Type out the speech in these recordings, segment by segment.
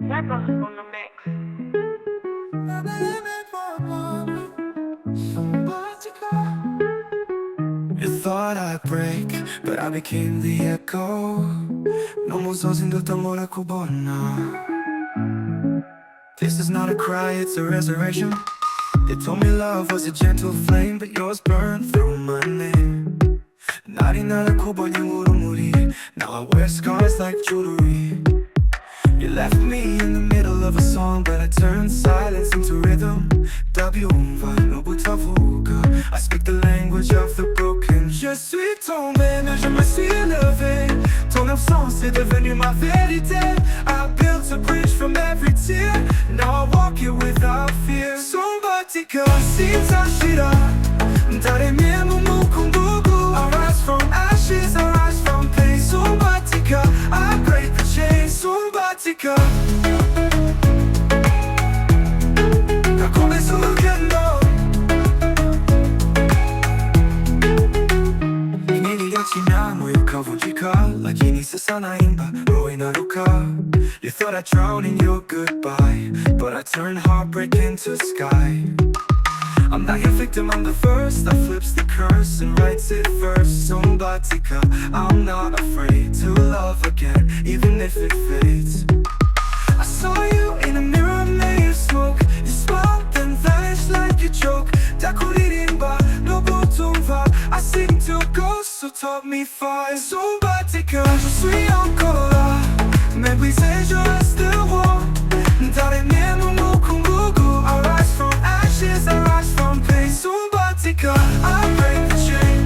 Records on the mix. You thought I'd break, but I became the echo. 너무 소진됐던 뭐라고 보나. This is not a cry, it's a resurrection. They told me love was a gentle flame, but yours burned through my name. 날이 날고 버린 울음물이. Now I wear scars like jewelry. You left me in the middle of a song, but I turned silence into rhythm. 너부터 부가. I speak the language of the broken. Je suis tombé, mais je me suis élevé. Ton absence est devenue ma vérité. I built a bridge from every tear. Now I walk it without fear. Sumbatika, 심사시라. 달의 미모무 공부구. I rise from ashes, I rise from pain. Sumbatika, I break the chain. Sumbatika. Da come succedendo. Like inizia sana imba, roy na ruka. You thought I'd drown in your goodbye, but I turned heartbreak into sky. I'm not your victim, I'm the first that flips the curse and writes it first. Sumbatika, I'm not afraid to love again, even if it fades. I saw you in a mirror made of smoke. You smiled then vanished like a joke. 다꾸리림바, 너 보통봐. I sing to ghosts who taught me fire. Sumbatika, je suis encore là. Mais oui, c'est je reste roi. 달의 미모무 공부구. I rise from ashes, I rise from pain. Sumbatika, I break the chain.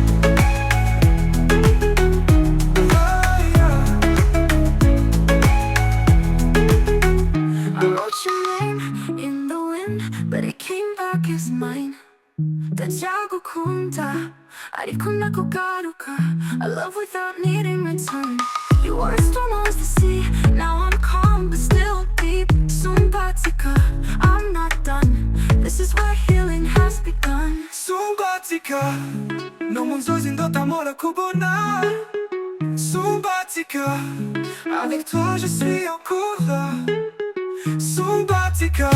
I wrote your name in the wind, but it came back as mine. 다자고 쿵다 아리코 나고 가루가 I love without needing return. You were a storm, I was the sea. Now I'm calm, but still deep. Sumbatika, I'm not done. This is where healing has begun. Sumbatika, 너무 소진됐다 뭐라고 보나. Sumbatika, avec toi je suis encore là. Sumbatika.